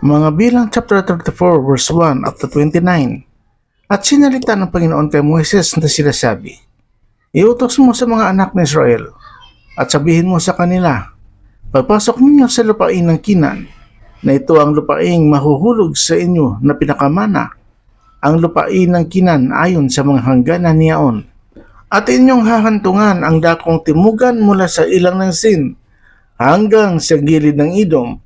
Mga bilang chapter 34 verse 1 up to 29. At sinalita ng Panginoon kay Moises na sinasabi, iutos mo sa mga anak ng Israel at sabihin mo sa kanila, pagpasok ninyo sa lupain ng Kinan, na ito ang lupaing mahuhulog sa inyo na pinakamana, ang lupain ng Kinan ayon sa mga hangganan niyaon. At inyong hahantungan ang dakong timugan mula sa ilang ng Sin hanggang sa gilid ng Edom.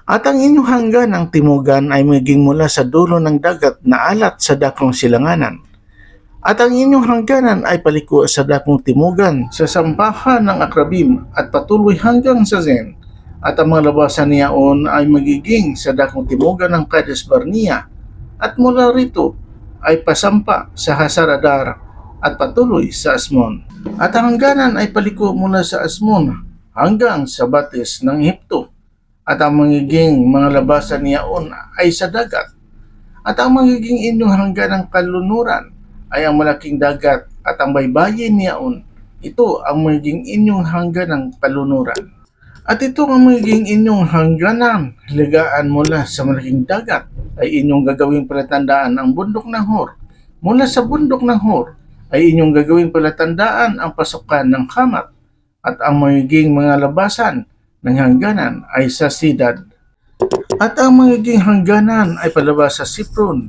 At ang inyong hangganang timugan ay maging mula sa dulo ng dagat na alat sa dakong silanganan. At ang inyong hangganan ay paliko sa dakong timugan sa sampahan ng Akrabim at patuloy hanggang sa Zen. At ang mga labasan niyaon ay magiging sa dakong timugan ng Kades Barnea. At mula rito ay pasampa sa Hasaradar at patuloy sa Asmon. At ang hangganan ay paliko mula sa Asmon hanggang sa batis ng Ehipto. At ang magiging mga labasan niyaon ay sa dagat. At ang magiging inyong hangganang kalunuran ay ang malaking dagat at ang baybayin niyaon. Ito ang magiging inyong hangganang kalunuran. At ito ang magiging inyong hangganang ligaan mula sa malaking dagat ay inyong gagawing palatandaan ang bundok ng Hor. Mula sa bundok ng Hor ay inyong gagawing palatandaan ang pasukan ng Hamat. At ang magiging mga labasan ng hangganan ay sa Sidad. At ang magiging hangganan ay palabas sa Sipron.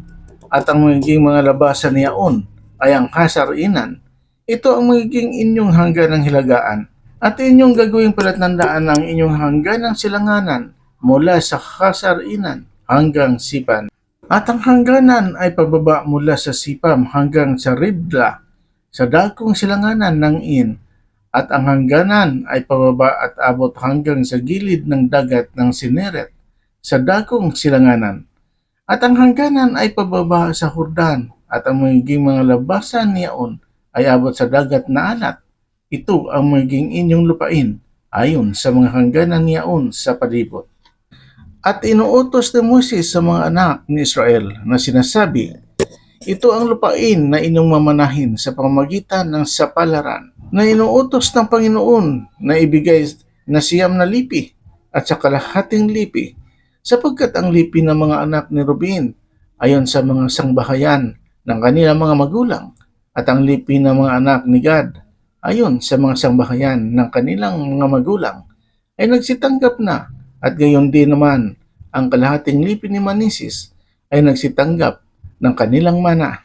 At ang magiging mga labasan niyaon ay ang Hasar-Inan. Ito ang magiging inyong hangganang hilagaan. At inyong gagawing palatandaan ang inyong hangganang silanganan mula sa Hasar-Inan hanggang Sipan. At ang hangganan ay pababa mula sa Sipam hanggang sa Ribla sa dakong silanganan ng In. At ang hangganan ay pababa at abot hanggang sa gilid ng dagat ng Sineret sa dakong silanganan. At ang hangganan ay pababa sa Hordan at ang magiging mga labasan niyaon ay abot sa dagat na alat. Ito ang magiging inyong lupain ayon sa mga hangganan niyaon sa palibot. At inuutos ni Moses sa mga anak ni Israel na sinasabi, ito ang lupain na inyong mamanahin sa pamamagitan ng sapalaran na inuutos ng Panginoon na ibigay na siyam na lipi at sa kalahating lipi, sapagkat ang lipi ng mga anak ni Ruben ayon sa mga sangbahayan ng kanilang mga magulang, at ang lipi ng mga anak ni Gad ayon sa mga sangbahayan ng kanilang mga magulang ay nagsitanggap na, at gayon din naman ang kalahating lipi ni Manisis ay nagsitanggap ng kanilang mana.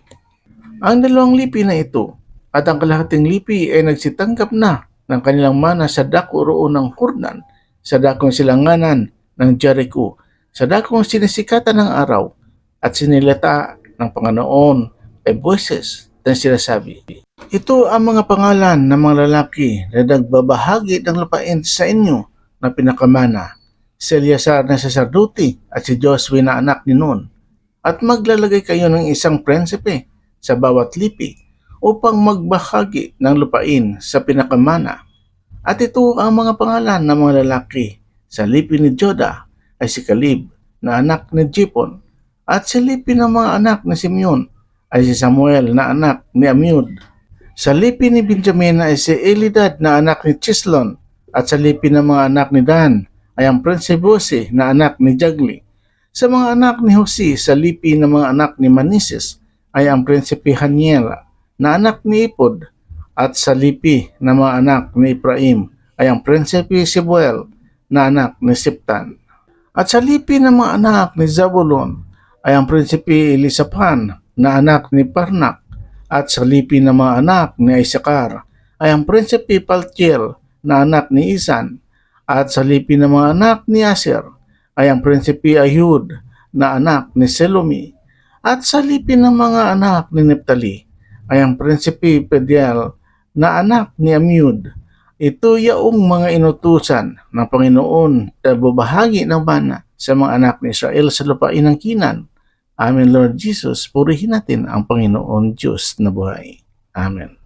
Ang dalawang lipi na ito at ang kalahating lipi ay nagsitanggap na ng kanilang mana sa dako roon ng Hordan, sa dakong silanganan ng Jericho, sa dakong sinisikatan ng araw, at sinilata ng Panginoon kay Moises na sinasabi, ito ang mga pangalan ng mga lalaki na nagbabahagi ng lupain sa inyo na pinakamana, si Eleazar na saserdote at si Josue na anak ni Nun. At maglalagay kayo ng isang prinsipe sa bawat lipi upang magbahagi ng lupain sa pinakamana. At ito ang mga pangalan ng mga lalaki. Sa lipi ni Joda ay si Caleb na anak ni Jepon, at sa lipi ng mga anak ni Simeon ay si Samuel na anak ni Amiud. Sa lipi ni Benjamin ay si Elidad na anak ni Chislon, at sa lipi ng mga anak ni Dan ay ang Prinsibosi na anak ni Jagli. Sa mga anak ni Hosi, sa lipi ng mga anak ni Manises ay ang Prinsipe Haniel na anak ni Ipod, at sa lipi ng mga anak ni Ephraim ay ang Prinsipe Sibuel na anak ni Siptan. At sa lipi ng mga anak ni Zabulon ay ang Prinsipe Elisapan na anak ni Parnak, at sa lipi ng mga anak ni Isakar ay ang Prinsipe Paltiel na anak ni Isan, at sa lipi ng mga anak ni Aser ay ang Prinsipe Ayud na anak ni Selomi, at sa lipi ng mga anak ni Neptali ay ang Prinsipe Pediel na anak ni Amiud. Ito yaong mga inutusan ng Panginoon na babahagi ng mana sa mga anak ni Israel sa lupain ng Kinan. Amen, Lord Jesus, purihin natin ang Panginoon Diyos na buhay. Amen.